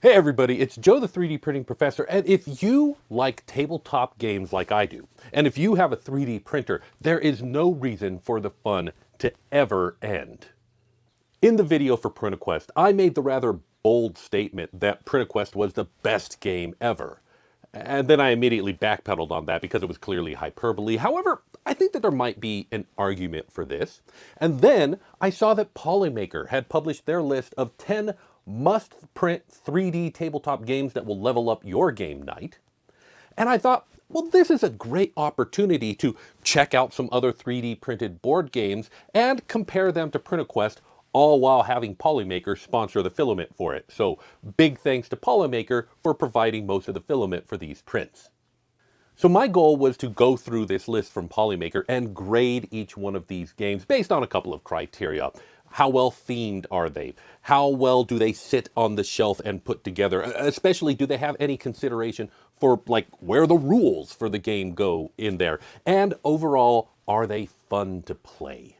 Hey everybody, it's Joe the 3D printing professor, and if you like tabletop games like I do, and if you have a 3D printer, there is no reason for the fun to ever end. In the video for PrintAQuest, I made the rather bold statement that PrintAQuest was the best game ever. And then I immediately backpedaled on that because it was clearly hyperbole. However, I think that there might be an argument for this. And then I saw that Polymaker had published their list of 10 must-print 3D tabletop games that will level up your game night. And I thought, well, this is a great opportunity to check out some other 3D printed board games and compare them to PrintAQuest, all while having Polymaker sponsor the filament for it. So big thanks to Polymaker for providing most of the filament for these prints. So my goal was to go through this list from Polymaker and grade each one of these games based on a couple of criteria. How well themed are they? How well do they sit on the shelf and put together? Especially, do they have any consideration for like where the rules for the game go in there? And overall, are they fun to play?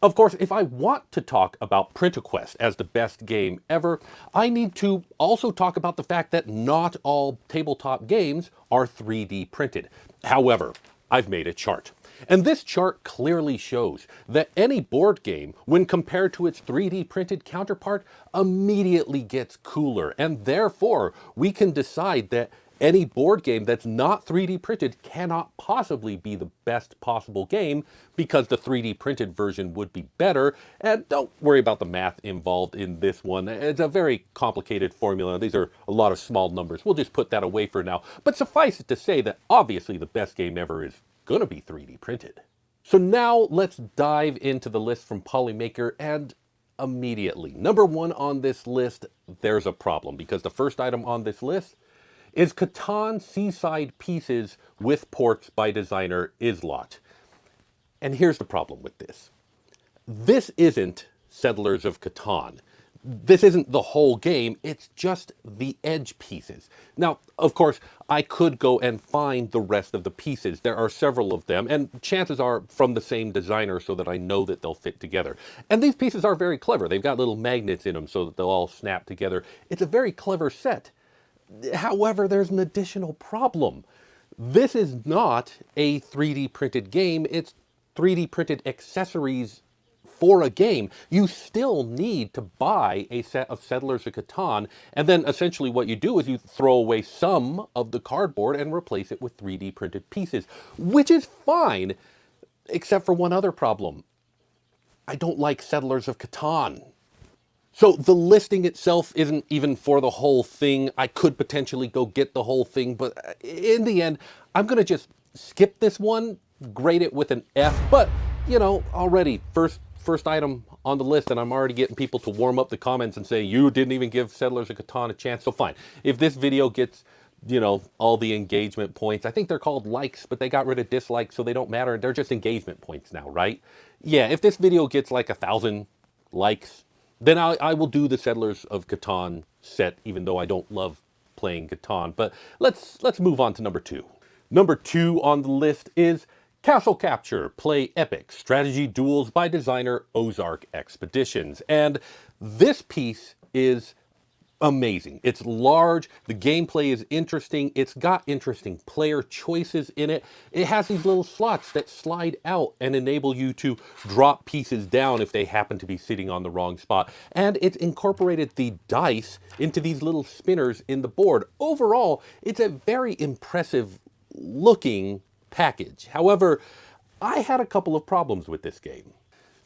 Of course, if I want to talk about PrintAQuest as the best game ever, I need to also talk about the fact that not all tabletop games are 3D printed. However, I've made a chart. And this chart clearly shows that any board game, when compared to its 3D printed counterpart, immediately gets cooler. And therefore, we can decide that any board game that's not 3D printed cannot possibly be the best possible game because the 3D printed version would be better. And don't worry about the math involved in this one. It's a very complicated formula. These are a lot of small numbers. We'll just put that away for now. But suffice it to say that obviously the best game ever is going to be 3D printed. So now let's dive into the list from Polymaker, and immediately, number one on this list, there's a problem because the first item on this list is Catan Seaside Pieces with ports by designer Islot. And here's the problem with this. This isn't Settlers of Catan. This isn't the whole game, it's just the edge pieces. Now, of course, I could go and find the rest of the pieces. There are several of them, and chances are from the same designer so that I know that they'll fit together. And these pieces are very clever. They've got little magnets in them so that they'll all snap together. It's a very clever set. However, there's an additional problem. This is not a 3D printed game, it's 3D printed accessories for a game. You still need to buy a set of Settlers of Catan, and then essentially what you do is you throw away some of the cardboard and replace it with 3D printed pieces, which is fine, except for one other problem. I don't like Settlers of Catan. So the listing itself isn't even for the whole thing. I could potentially go get the whole thing, but in the end, I'm going to just skip this one, grade it with an F. But, you know, already first item on the list, and I'm already getting people to warm up the comments and say, you didn't even give Settlers of Catan a chance. So fine. If this video gets, you know, all the engagement points, I think they're called likes, but they got rid of dislikes, so they don't matter. They're just engagement points now, right? Yeah, if this video gets like 1,000 likes, then I will do the Settlers of Catan set, even though I don't love playing Catan. But let's move on to number two. Number two on the list is Castle Capture, Play Epic, Strategy Duels by designer Ozark Expeditions. And this piece is amazing. It's large, the gameplay is interesting, it's got interesting player choices in it. It has these little slots that slide out and enable you to drop pieces down if they happen to be sitting on the wrong spot. And it's incorporated the dice into these little spinners in the board. Overall, it's a very impressive looking package. However, I had a couple of problems with this game.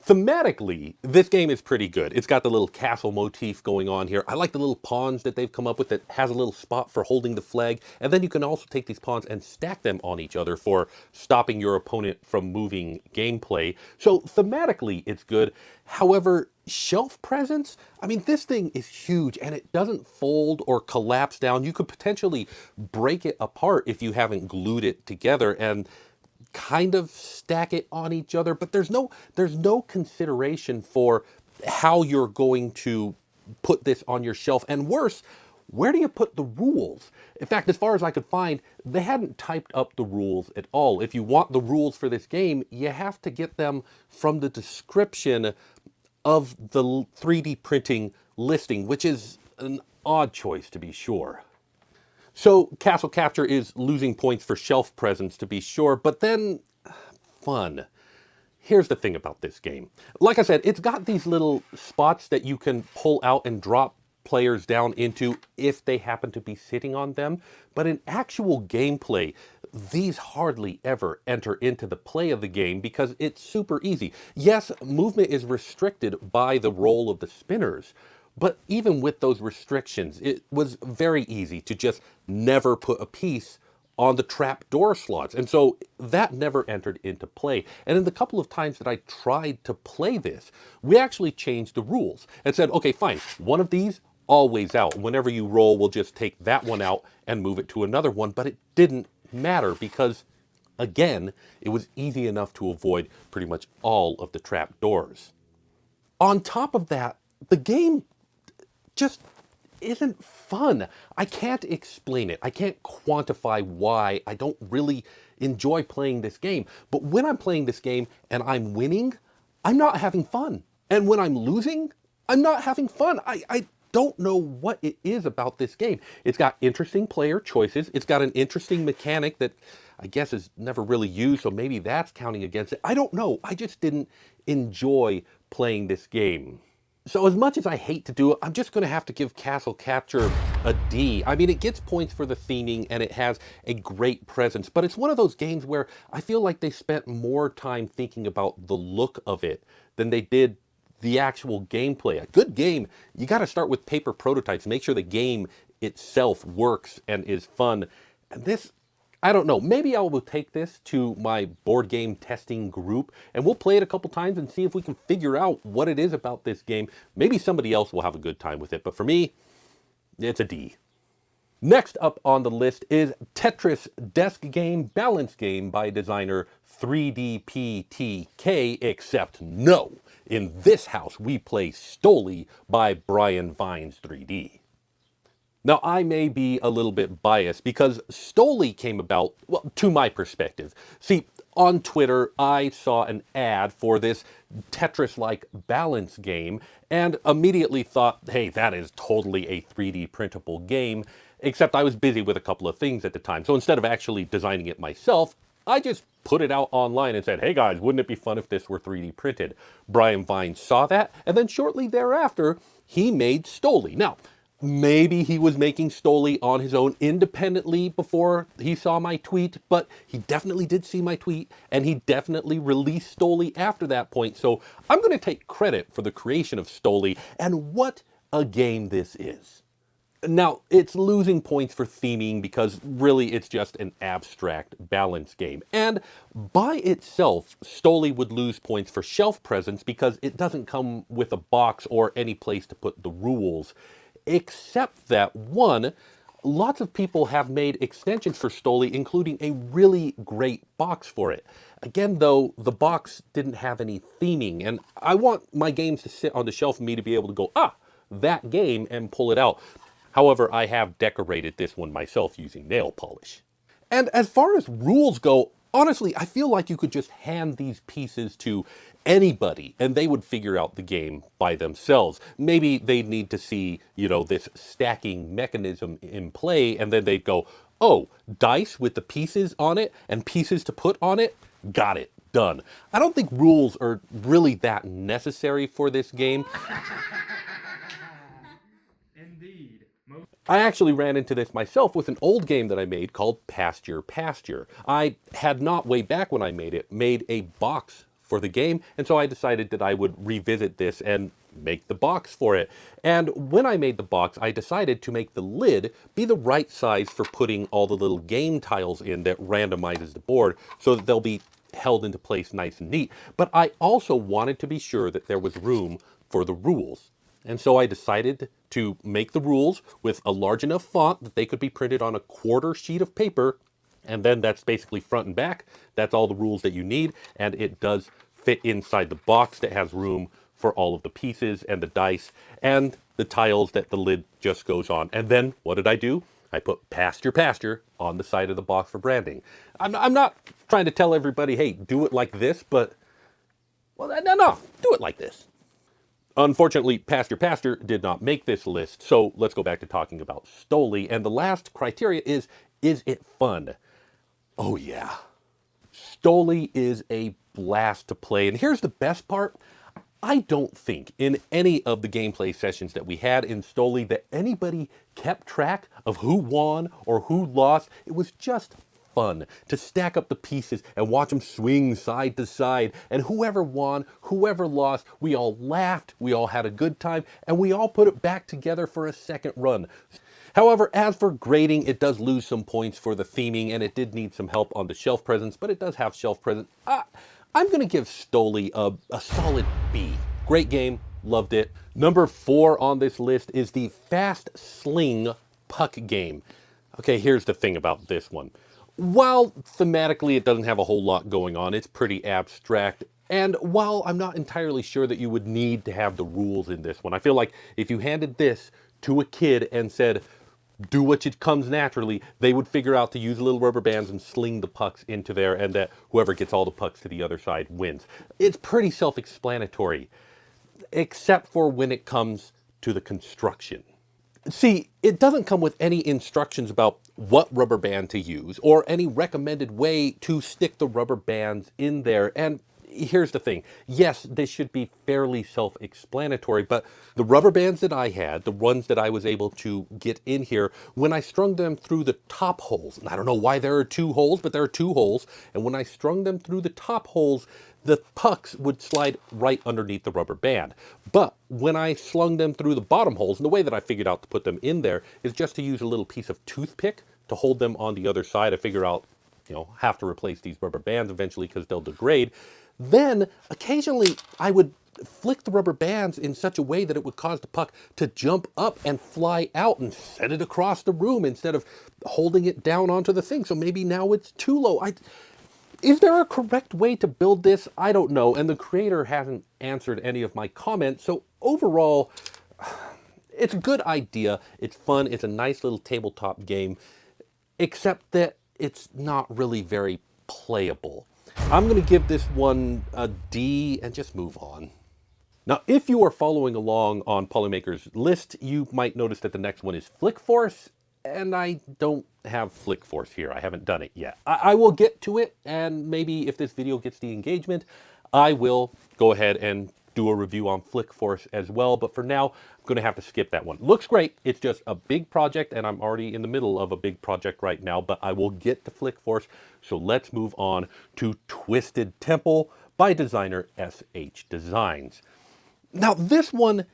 Thematically, this game is pretty good. It's got the little castle motif going on here. I like the little pawns that they've come up with that has a little spot for holding the flag. And then you can also take these pawns and stack them on each other for stopping your opponent from moving gameplay. So thematically, it's good. However, shelf presence, I mean, this thing is huge and it doesn't fold or collapse down. You could potentially break it apart if you haven't glued it together and kind of stack it on each other, but there's no consideration for how you're going to put this on your shelf. And worse, where do you put the rules? In fact, as far as I could find, they hadn't typed up the rules at all. If you want the rules for this game, you have to get them from the description of the 3D printing listing, which is an odd choice to be sure. So Castle Capture is losing points for shelf presence to be sure, but then fun. Here's the thing about this game. Like I said, it's got these little spots that you can pull out and drop players down into if they happen to be sitting on them. But in actual gameplay, these hardly ever enter into the play of the game because it's super easy. Yes, movement is restricted by the roll of the spinners, but even with those restrictions, it was very easy to just never put a piece on the trap door slots. And so that never entered into play. And in the couple of times that I tried to play this, we actually changed the rules and said, okay, fine, one of these always out. Whenever you roll, we'll just take that one out and move it to another one. But it didn't matter because, again, it was easy enough to avoid pretty much all of the trap doors. On top of that, the game just isn't fun. I can't explain it. I can't quantify why I don't really enjoy playing this game. But when I'm playing this game and I'm winning, I'm not having fun. And when I'm losing, I'm not having fun. I don't know what it is about this game. It's got interesting player choices. It's got an interesting mechanic that I guess is never really used, so maybe that's counting against it. I don't know. I just didn't enjoy playing this game. So as much as I hate to do it, I'm just going to have to give Castle Capture a D. I mean, it gets points for the theming and it has a great presence, but it's one of those games where I feel like they spent more time thinking about the look of it than they did the actual gameplay. A good game, you got to start with paper prototypes, make sure the game itself works and is fun. And this, I don't know, maybe I will take this to my board game testing group and we'll play it a couple times and see if we can figure out what it is about this game. Maybe somebody else will have a good time with it, but for me, it's a D. Next up on the list is Tetris Desk Game Balance Game by designer 3DPTK, except no, in this house we play STOLI by Brian Vines 3D. Now, I may be a little bit biased because STOLI came about, well, to my perspective. See, on Twitter, I saw an ad for this Tetris-like balance game and immediately thought, hey, that is totally a 3D printable game, except I was busy with a couple of things at the time. So instead of actually designing it myself, I just put it out online and said, hey guys, wouldn't it be fun if this were 3D printed? Brian Vines saw that, and then shortly thereafter, he made STOLI. Now, maybe he was making STOLI on his own independently before he saw my tweet, but he definitely did see my tweet, and he definitely released STOLI after that point. So I'm going to take credit for the creation of STOLI, and what a game this is. Now, it's losing points for theming because really it's just an abstract balance game. And by itself, STOLI would lose points for shelf presence because it doesn't come with a box or any place to put the rules. Except that, one, lots of people have made extensions for STOLI, including a really great box for it. Again, though, the box didn't have any theming, and I want my games to sit on the shelf for me to be able to go, that game, and pull it out. However, I have decorated this one myself using nail polish. And as far as rules go, honestly, I feel like you could just hand these pieces to anybody and they would figure out the game by themselves. Maybe they'd need to see, this stacking mechanism in play and then they'd go, oh, dice with the pieces on it and pieces to put on it? Got it. Done. I don't think rules are really that necessary for this game. Indeed. I actually ran into this myself with an old game that I made called Pasture. I had not, way back when I made a box for the game, and so I decided that I would revisit this and make the box for it. And when I made the box, I decided to make the lid be the right size for putting all the little game tiles in that randomizes the board so that they'll be held into place nice and neat. But I also wanted to be sure that there was room for the rules. And so I decided to make the rules with a large enough font that they could be printed on a quarter sheet of paper. And then that's basically front and back. That's all the rules that you need. And it does fit inside the box that has room for all of the pieces and the dice and the tiles that the lid just goes on. And then what did I do? I put Pasture on the side of the box for branding. I'm not trying to tell everybody, hey, do it like this, but, well, no, do it like this. Unfortunately, Pastor did not make this list, so let's go back to talking about STOLI. And the last criteria is it fun? Oh yeah. STOLI is a blast to play. And here's the best part. I don't think in any of the gameplay sessions that we had in STOLI that anybody kept track of who won or who lost. It was just fun to stack up the pieces and watch them swing side to side. And whoever won, whoever lost, we all laughed, we all had a good time, and we all put it back together for a second run. However, as for grading, it does lose some points for the theming, and it did need some help on the shelf presence, but it does have shelf presence. I'm going to give STOLI a solid B. Great game, loved it. Number 4 on this list is the Fast Sling puck game. Okay, here's the thing about this one. While thematically it doesn't have a whole lot going on, it's pretty abstract. And while I'm not entirely sure that you would need to have the rules in this one, I feel like if you handed this to a kid and said, do what it comes naturally, they would figure out to use little rubber bands and sling the pucks into there, and that whoever gets all the pucks to the other side wins. It's pretty self-explanatory, except for when it comes to the construction. See, it doesn't come with any instructions about what rubber band to use or any recommended way to stick the rubber bands in there. And here's the thing. Yes, this should be fairly self-explanatory, but the rubber bands that I had, the ones that I was able to get in here, when I strung them through the top holes, and I don't know why there are 2 holes, but there are 2 holes, and when I strung them through the top holes, the pucks would slide right underneath the rubber band. But when I slung them through the bottom holes, and the way that I figured out to put them in there is just to use a little piece of toothpick to hold them on the other side. I figure out, have to replace these rubber bands eventually because they'll degrade. Then occasionally I would flick the rubber bands in such a way that it would cause the puck to jump up and fly out and send it across the room instead of holding it down onto the thing. So maybe now it's too low. Is there a correct way to build this? I don't know, and the creator hasn't answered any of my comments, so overall, it's a good idea, it's fun, it's a nice little tabletop game, except that it's not really very playable. I'm going to give this one a D and just move on. Now, if you are following along on Polymaker's list, you might notice that the next one is Flick Force, and I don't have Flick Force here. I haven't done it yet. I will get to it, and maybe if this video gets the engagement, I will go ahead and do a review on Flick Force as well, but for now, I'm going to have to skip that one. Looks great. It's just a big project, and I'm already in the middle of a big project right now, but I will get to Flick Force, so let's move on to Twisted Temple by designer SH Designs. Now, this one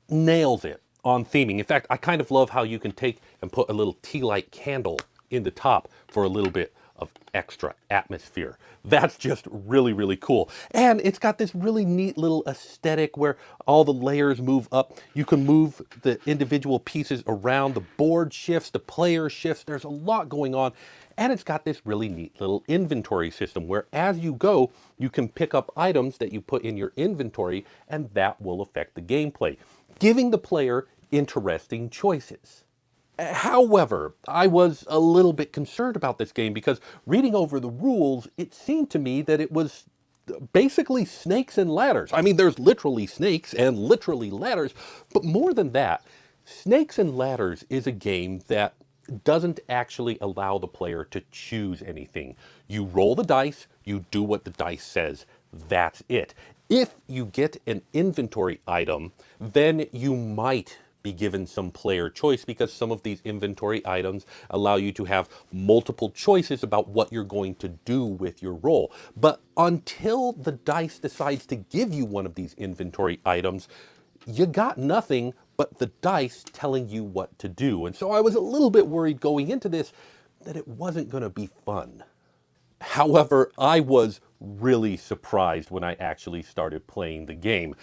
nails it on theming. In fact, I kind of love how you can take and put a little tea light candle in the top for a little bit of extra atmosphere. That's just really, really cool. And it's got this really neat little aesthetic where all the layers move up. You can move the individual pieces around, the board shifts, the player shifts. There's a lot going on. And it's got this really neat little inventory system where as you go, you can pick up items that you put in your inventory, and that will affect the gameplay, giving the player interesting choices. However, I was a little bit concerned about this game because reading over the rules, it seemed to me that it was basically snakes and ladders. I mean, there's literally snakes and literally ladders, but more than that, Snakes and Ladders is a game that doesn't actually allow the player to choose anything. You roll the dice, you do what the dice says, that's it. If you get an inventory item, then you might be given some player choice because some of these inventory items allow you to have multiple choices about what you're going to do with your roll. But until the dice decides to give you one of these inventory items, you got nothing but the dice telling you what to do. And so I was a little bit worried going into this that it wasn't going to be fun. However, I was really surprised when I actually started playing the game.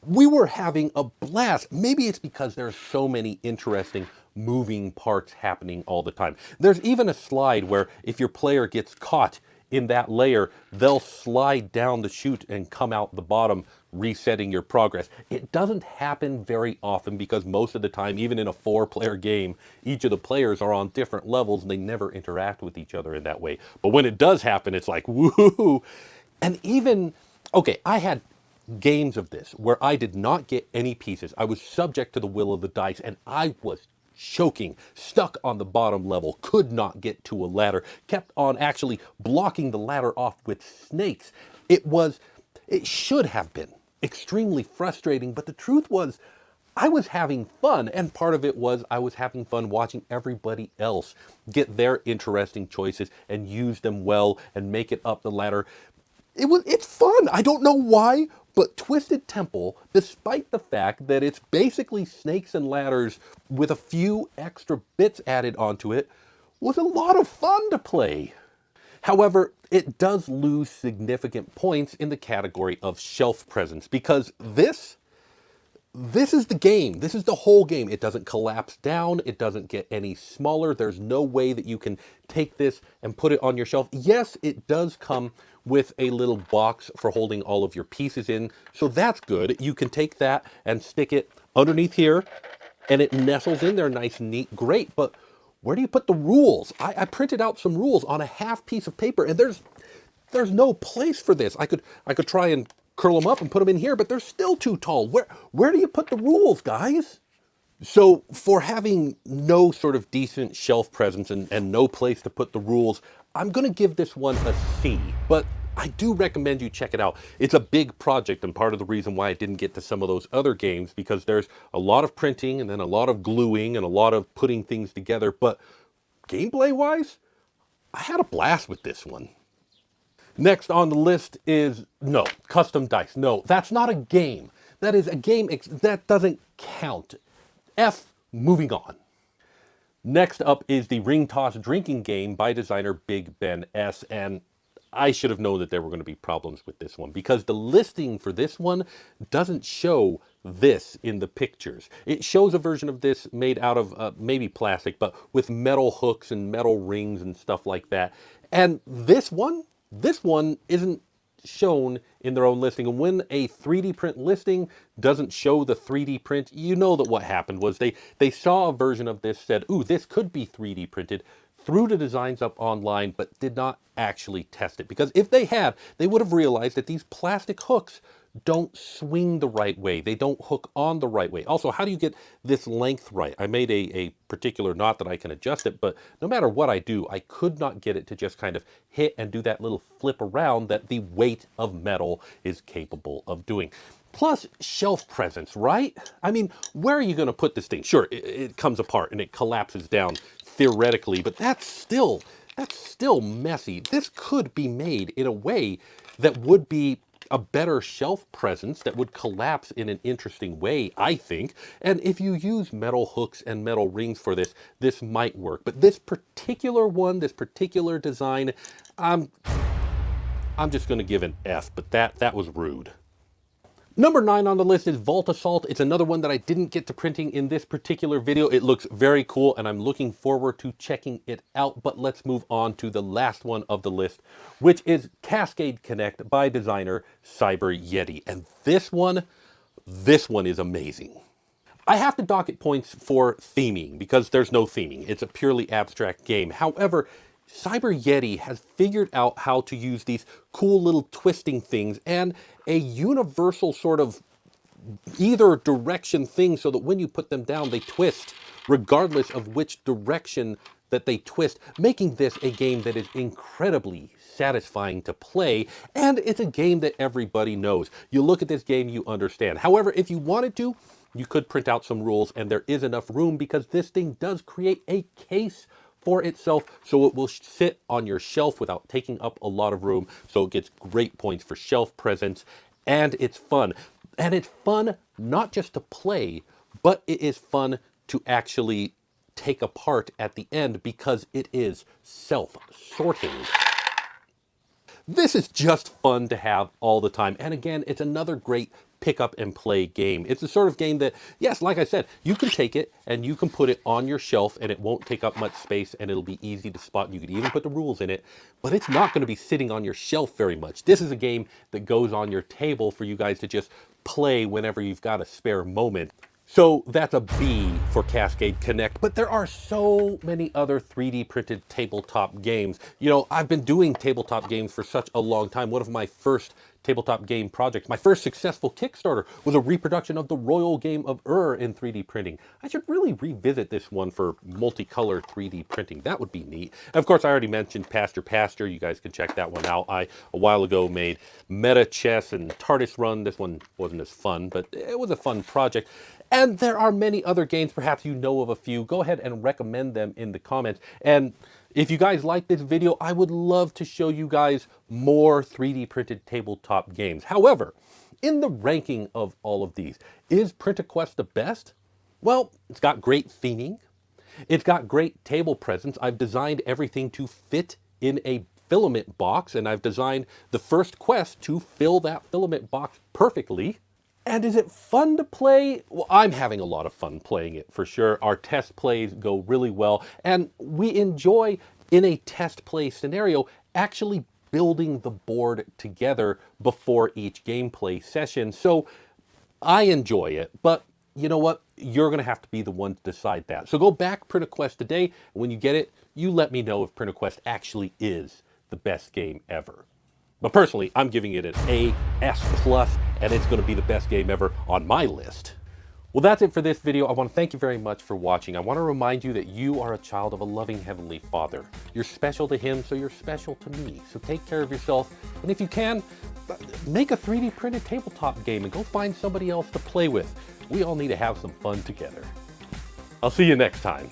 We were having a blast. Maybe it's because there's so many interesting moving parts happening all the time. There's even a slide where if your player gets caught in that layer, they'll slide down the chute and come out the bottom, resetting your progress. It doesn't happen very often because most of the time, even in a 4-player game, each of the players are on different levels and they never interact with each other in that way. But when it does happen, it's like, woohoo! And even, okay, I had games of this where I did not get any pieces. I was subject to the will of the dice, and I was choking, stuck on the bottom level, could not get to a ladder, kept on actually blocking the ladder off with snakes. It should have been extremely frustrating, but the truth was, I was having fun, and part of it was I was having fun watching everybody else get their interesting choices and use them well and make it up the ladder. It's fun. I don't know why, but Twisted Temple, despite the fact that it's basically snakes and ladders with a few extra bits added onto it, was a lot of fun to play. However, it does lose significant points in the category of shelf presence because this is the game. This is the whole game. It doesn't collapse down. It doesn't get any smaller. There's no way that you can take this and put it on your shelf. Yes, it does come with a little box for holding all of your pieces in. So that's good. You can take that and stick it underneath here and it nestles in there nice and neat. Great. But where do you put the rules? I printed out some rules on a half piece of paper, and there's no place for this. I could try and curl them up and put them in here, but they're still too tall. Where do you put the rules, guys? So for having no sort of decent shelf presence and no place to put the rules, I'm going to give this one a C, but I do recommend you check it out. It's a big project, and part of the reason why I didn't get to some of those other games, because there's a lot of printing and then a lot of gluing and a lot of putting things together, but gameplay-wise, I had a blast with this one. Next on the list is, no, custom dice. No, that's not a game. That is a game, that doesn't count. F, moving on. Next up is the ring toss drinking game by designer Big Ben S. And I should have known that there were going to be problems with this one because the listing for this one doesn't show this in the pictures. It shows a version of this made out of maybe plastic, but with metal hooks and metal rings and stuff like that. And this one isn't shown in their own listing. And when a 3D print listing doesn't show the 3D print, you know that what happened was they saw a version of this, said, ooh, this could be 3D printed, threw the designs up online, but did not actually test it. Because if they had, they would have realized that these plastic hooks don't swing the right way. They don't hook on the right way. Also, how do you get this length right? I made a particular knot that I can adjust it, but no matter what I do, I could not get it to just kind of hit and do that little flip around that the weight of metal is capable of doing. Plus, shelf presence, right? I mean, where are you going to put this thing? Sure, it comes apart and it collapses down theoretically, but that's still messy. This could be made in a way that would be a better shelf presence that would collapse in an interesting way, I think. And if you use metal hooks and metal rings for this, this might work. But this particular one, this particular design, I'm just going to give an F, but that was rude. Number 9 on the list is Vault Assault. It's another one that I didn't get to printing in this particular video. It looks very cool and I'm looking forward to checking it out. But let's move on to the last one of the list, which is Cascade Connect by designer Cyber Yeti. And this one is amazing. I have to dock it points for theming because there's no theming. It's a purely abstract game. However, Cyber Yeti has figured out how to use these cool little twisting things and a universal sort of either direction thing so that when you put them down, they twist regardless of which direction that they twist, making this a game that is incredibly satisfying to play, and it's a game that everybody knows. You look at this game, you understand. However, if you wanted to, you could print out some rules, and there is enough room because this thing does create a case for itself, so it will sit on your shelf without taking up a lot of room, so it gets great points for shelf presence, and it's fun. And it's fun not just to play, but it is fun to actually take apart at the end because it is self-sorting. This is just fun to have all the time, and again, it's another great pick up and play game. It's the sort of game that, yes, like I said, you can take it and you can put it on your shelf and it won't take up much space and it'll be easy to spot. You could even put the rules in it, but it's not going to be sitting on your shelf very much. This is a game that goes on your table for you guys to just play whenever you've got a spare moment. So that's a B for Cascade Connect, but there are so many other 3D printed tabletop games. You know, I've been doing tabletop games for such a long time. One of my first tabletop game projects, my first successful Kickstarter, was a reproduction of the Royal Game of Ur in 3D printing. I should really revisit this one for multicolor 3D printing. That would be neat. And of course, I already mentioned Pastor. You guys can check that one out. I, a while ago, made Meta Chess and TARDIS Run. This one wasn't as fun, but it was a fun project. And there are many other games, perhaps you know of a few. Go ahead and recommend them in the comments. And if you guys like this video, I would love to show you guys more 3D printed tabletop games. However, in the ranking of all of these, is PrintAQuest the best? Well, it's got great theming. It's got great table presence. I've designed everything to fit in a filament box, and I've designed the first quest to fill that filament box perfectly. And is it fun to play? Well, I'm having a lot of fun playing it for sure. Our test plays go really well, and we enjoy, in a test play scenario, actually building the board together before each gameplay session. So I enjoy it, but you know what? You're going to have to be the one to decide that. So go back PrintAQuest today, and when you get it, you let me know if PrintAQuest actually is the best game ever. But personally, I'm giving it an A, S+, and it's going to be the best game ever on my list. Well, that's it for this video. I want to thank you very much for watching. I want to remind you that you are a child of a loving Heavenly Father. You're special to Him, so you're special to me. So take care of yourself, and if you can, make a 3D printed tabletop game and go find somebody else to play with. We all need to have some fun together. I'll see you next time.